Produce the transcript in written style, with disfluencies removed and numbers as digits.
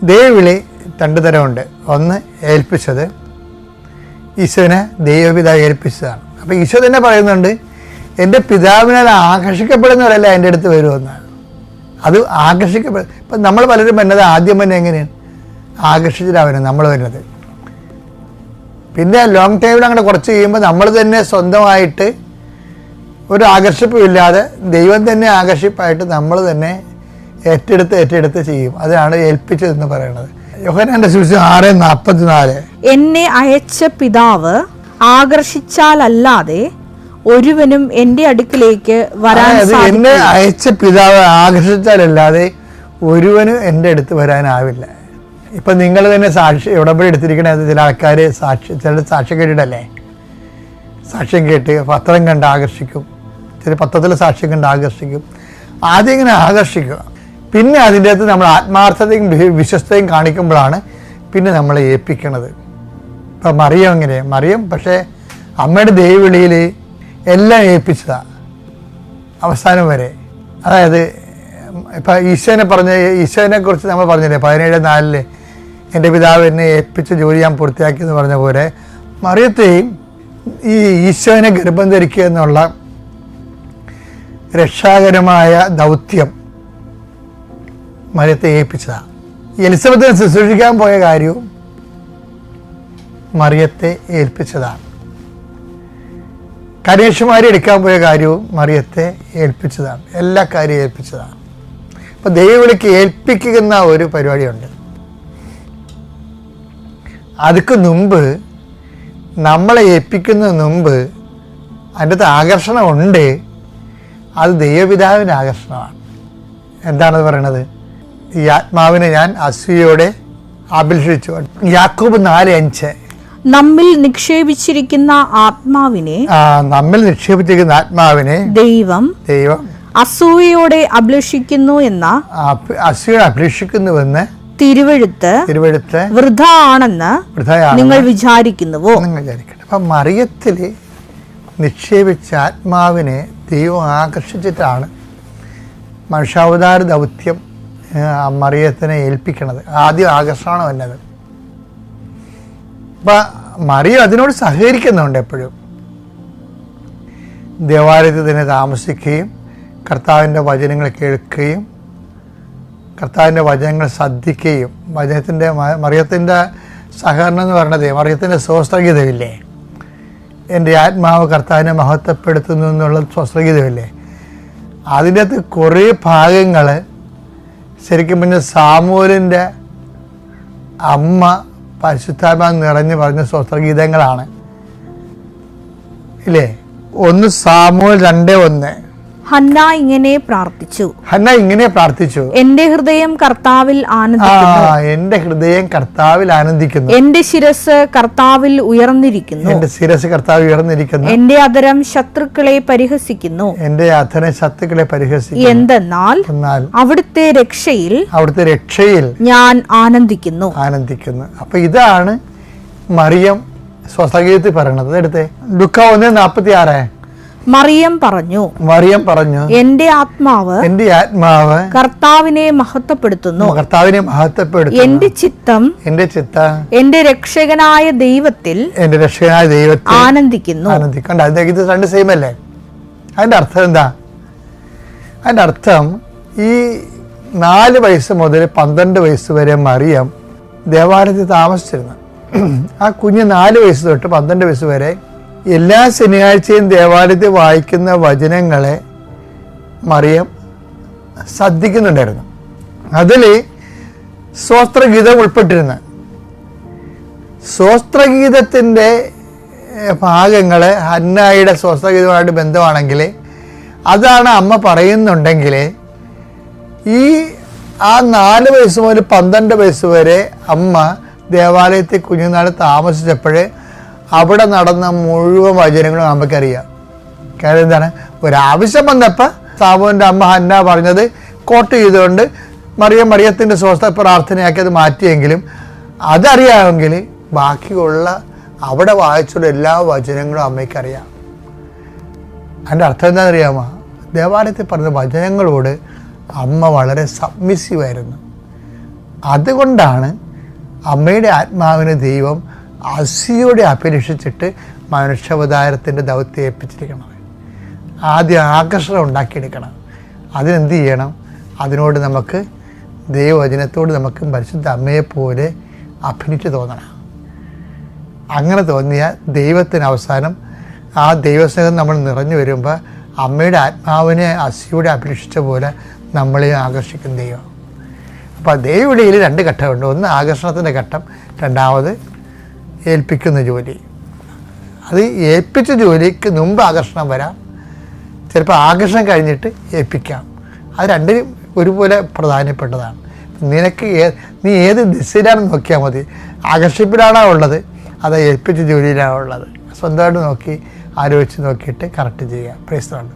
ദൈവവിളി രണ്ട് തരമുണ്ട്. ഒന്ന് ഏൽപ്പിച്ചത്, ഈശോനെ ദൈവപിതാവ് ഏൽപ്പിച്ചതാണ്. അപ്പോൾ ഈശോ തന്നെ പറയുന്നുണ്ട്, എൻ്റെ പിതാവിനാൽ ആകർഷിക്കപ്പെടുന്നവരല്ല എൻ്റെ അടുത്ത് വരുമെന്നാണ്. അത് ആകർഷിക്കപ്പെടും. ഇപ്പം നമ്മൾ പലരും വരുന്നത് ആദ്യം തന്നെ എങ്ങനെയാണ് ആകർഷിച്ചിട്ടാണ് നമ്മൾ വരുന്നത്. പിന്നെ ലോങ് ടൈമിൽ അങ്ങനെ കുറച്ച് കഴിയുമ്പോൾ നമ്മൾ തന്നെ സ്വന്തമായിട്ട് ഒരു ആകർഷിപ്പില്ലാതെ ദൈവം തന്നെ ആകർഷിപ്പായിട്ട് നമ്മൾ തന്നെ ഏറ്റെടുത്ത് ചെയ്യും. അതാണ് ഏൽപ്പിച്ചതെന്ന് പറയുന്നത്. യോഹന്നാന്റെ സുവിശേഷം 6:44, എന്നെ അയച്ച പിതാവ് ആകർഷിച്ചാലല്ലാതെ ഒരുവനും എൻ്റെ അടുക്കിലേക്ക് വരാൻ സാധിക്കില്ല. എന്നെ അയച്ച പിതാവ് ആകർഷിച്ചാലല്ലാതെ ഒരുവനും എൻ്റെ അടുത്ത് വരാനാവില്ല. ഇപ്പം നിങ്ങൾ തന്നെ സാക്ഷി ഉടമ്പടി എടുത്തിരിക്കണത് ചില ആൾക്കാർ ചില സാക്ഷ്യം കേട്ടിട്ടല്ലേ, സാക്ഷ്യം കേട്ട് പത്രം കണ്ട് ആകർഷിക്കും, ചില പത്രത്തിൽ സാക്ഷ്യം കണ്ട് ആകർഷിക്കും. ആദ്യം ഇങ്ങനെ ആകർഷിക്കുക, പിന്നെ അതിൻ്റെ അകത്ത് നമ്മൾ ആത്മാർത്ഥതയും വിശ്വസ്തയും കാണിക്കുമ്പോഴാണ് പിന്നെ നമ്മളെ ഏൽപ്പിക്കണത്. ഇപ്പം മറിയം എങ്ങനെ, മറിയം പക്ഷേ അമ്മയുടെ ദൈവവിളിയിൽ എല്ലാം ഏൽപ്പിച്ചതാണ് അവസാനം വരെ. അതായത് ഇപ്പം ഈശോനെ കുറിച്ച് നമ്മൾ പറഞ്ഞില്ലേ 17:4 എൻ്റെ പിതാവ് എന്നെ ഏൽപ്പിച്ച ജോലി ഞാൻ പൂർത്തിയാക്കി എന്ന് പറഞ്ഞ പോലെ മറിയത്തെയും ഈ ഈശോനെ ഗർഭം ധരിക്കുക എന്നുള്ള രക്ഷാകരമായ ദൗത്യം മറിയത്തെ ഏൽപ്പിച്ചതാണ്. എലിസബത്തിനെ ശുശ്രൂഷിക്കാൻ പോയ കാര്യവും മറിയത്തെ ഏൽപ്പിച്ചതാണ്. കന്യാകുമാരി എടുക്കാൻ പോയ കാര്യവും മറിയത്തെ ഏൽപ്പിച്ചതാണ്. എല്ലാ കാര്യവും ഏൽപ്പിച്ചതാണ്. അപ്പോൾ ദൈവവിളിക്ക് ഏൽപ്പിക്കുന്ന ഒരു പരിപാടിയുണ്ട്. അതിക്ക് മുമ്പ് നമ്മളെ ഏൽപ്പിക്കുന്നതിന് മുമ്പ് അതിൻ്റെ ആകർഷണമുണ്ട്. അത് ദൈവപിതാവിൻ്റെ ആകർഷണമാണ്. എന്താണത് പറയണത്? ഈ ആത്മാവിനെ ഞാൻ അസൂയയോടെ അഭിലഷിച്ചു. യാക്കോബ് 4:5, നമ്മിൽ നിക്ഷേപിച്ചിരിക്കുന്ന ആത്മാവിനെ ദൈവം അസൂയയോടെ അഭിലഷിക്കുന്നുവെന്ന് തിരുവെഴുത്ത് വൃഥ ആണെന്ന് നിങ്ങൾ വിചാരിക്കുന്നുവോ? അപ്പം മറിയത്തിൽ നിക്ഷേപിച്ച ആത്മാവിനെ ദൈവം ആകർഷിച്ചിട്ടാണ് മനുഷ്യാവതാര ദൗത്യം മറിയത്തിനെ ഏൽപ്പിക്കണത്. ആദ്യം ആകർഷണം വന്നത്. അപ്പം മറിയം അതിനോട് സഹകരിക്കുന്നുണ്ട്. എപ്പോഴും ദേവാലയത്തിൽ തന്നെ താമസിക്കുകയും കർത്താവിൻ്റെ വചനങ്ങൾ കേൾക്കുകയും കർത്താവിൻ്റെ വചനങ്ങൾ ശ്രദ്ധിക്കുകയും മറിയത്തിൻ്റെ സഹകരണം എന്ന് പറയുന്നത് മറിയത്തിൻ്റെ സ്വസ്ത്രഗീതമില്ലേ, എൻ്റെ ആത്മാവ് കർത്താവിനെ മഹത്വപ്പെടുത്തുന്നു എന്നുള്ള സ്വസ്ത്രഗീതമില്ലേ, അതിൻ്റെ അകത്ത് കുറേ ഭാഗങ്ങൾ ശരിക്കും പറഞ്ഞാൽ സാമൂലിൻ്റെ അമ്മ പരിശുദ്ധാത്മാവ് നിറഞ്ഞ് പറഞ്ഞ സ്വസ്ത്രഗീതങ്ങളാണ് ഇല്ലേ. ഒന്ന് സാമൂൽ 2:1, ഹന്ന ഇങ്ങനെ പ്രാർത്ഥിച്ചു, എന്റെ ഹൃദയം കർത്താവിൽ ആനന്ദിക്കുന്നു, എന്റെ ശിരസ് കർത്താവിൽ ഉയർന്നിരിക്കുന്നു, എന്റെ അധരം ശത്രുക്കളെ പരിഹസിക്കുന്നു, എന്തെന്നാൽ അവിടുത്തെ രക്ഷയിൽ ഞാൻ ആനന്ദിക്കുന്നു. അപ്പൊ ഇതാണ് മറിയം സ്വസ്ത്രഗീതത്തിൽ പറയണത്. എടുത്തേ ലൂക്കാ 1:46, മറിയം പറഞ്ഞു, എന്റെ ആത്മാവ് കർത്താവിനെ മഹത്വപ്പെടുത്തുന്നു, എന്റെ ചിത്തം എന്റെ രക്ഷകനായ ദൈവത്തിൽ ആനന്ദിക്കുന്നു. ഇത് രണ്ട് സെയിം അല്ലേ? അതിന്റെ അർത്ഥം എന്താ? അതിന്റെ അർത്ഥം ഈ 4 വയസ്സ് മുതൽ 12 വയസ്സ് വരെ മറിയം ദേവാലയത്തിൽ താമസിച്ചിരുന്നു. ആ കുഞ്ഞ് 4 വയസ്സ് തൊട്ട് 12 വയസ്സ് വരെ എല്ലാ ശനിയാഴ്ചയും ദേവാലയത്തിൽ വായിക്കുന്ന വചനങ്ങളെ മറിയം ശ്രദ്ധിക്കുന്നുണ്ടായിരുന്നു. അതിൽ സ്വസ്ത്രഗീതം ഉൾപ്പെട്ടിരുന്നു. സ്വസ്ത്രഗീതത്തിൻ്റെ ഭാഗങ്ങൾ ഹന്നായുടെ സ്വസ്ത്രഗീതവുമായിട്ട് ബന്ധമാണെങ്കിൽ അതാണ് അമ്മ പറയുന്നുണ്ടെങ്കിൽ ആ 4 വയസ്സ് മുതൽ 12 വയസ്സ് വരെ അമ്മ ദേവാലയത്തിൽ കുഞ്ഞുനാൾ താമസിച്ചപ്പോൾ അവിടെ നടന്ന മുഴുവൻ വചനങ്ങളും അമ്മയ്ക്കറിയാം. കാര്യം എന്താണ്? ഒരാവശ്യം വന്നപ്പോൾ സാമുവിൻ്റെ അമ്മ ഹന്ന പറഞ്ഞത് കോട്ട് ചെയ്തുകൊണ്ട് മറിയത്തിൻ്റെ സ്വസ്ഥ പ്രാർത്ഥനയാക്കി അത് മാറ്റിയെങ്കിലും അതറിയാമെങ്കിൽ ബാക്കിയുള്ള അവിടെ വായിച്ചുള്ള എല്ലാ വചനങ്ങളും അമ്മയ്ക്കറിയാം. അതിൻ്റെ അർത്ഥം എന്താണെന്നറിയാമോ? ദേവാലയത്തിൽ പറഞ്ഞ വചനങ്ങളോട് അമ്മ വളരെ സബ്മിസീവായിരുന്നു, അതുകൊണ്ടാണ് അമ്മയുടെ ആത്മാവിന് ദൈവം അസിയോടെ അപേക്ഷിച്ചിട്ട് മനുഷ്യാവതാരത്തിൻ്റെ ദൗത്യം ഏൽപ്പിച്ചിരിക്കുന്നത്. ആദ്യം ആകർഷണം ഉണ്ടാക്കിയെടുക്കണം. അതിനെന്ത് ചെയ്യണം? അതിനോട് നമുക്ക് ദൈവവചനത്തോട് നമുക്ക് പരിശുദ്ധ അമ്മയെപ്പോലെ അഭിനിച്ച് തോന്നണം. അങ്ങനെ തോന്നിയാൽ ദൈവത്തിന് അവസാനം ആ ദൈവസ്നേഹം നമ്മൾ നിറഞ്ഞു വരുമ്പോൾ അമ്മയുടെ ആത്മാവിനെ അസിയോടെ അപേക്ഷിച്ച പോലെ നമ്മളെ ആകർഷിക്കും ദൈവം. അപ്പോൾ ദൈവവിളിയിൽ 2 ഘട്ടമുണ്ട്. ഒന്ന് ആകർഷണത്തിൻ്റെ ഘട്ടം, രണ്ടാമത് ഏൽപ്പിക്കുന്ന ജോലി. അത് ഏൽപ്പിച്ച ജോലിക്ക് മുമ്പ് ആകർഷണം വരാം, ചിലപ്പോൾ ആകർഷണം കഴിഞ്ഞിട്ട് ഏൽപ്പിക്കാം. അത് രണ്ടിനും ഒരുപോലെ പ്രധാനപ്പെട്ടതാണ്. നീ ഏത് ദിശയിലാണെന്ന് നോക്കിയാൽ മതി. ആകർഷിപ്പിലാണോ ഉള്ളത്, അത് ഏൽപ്പിച്ച ജോലിയിലാണോ ഉള്ളത്? സ്വന്തമായിട്ട് നോക്കി ആലോചിച്ച് നോക്കിയിട്ട് കറക്റ്റ് ചെയ്യുക. Praise the Lord.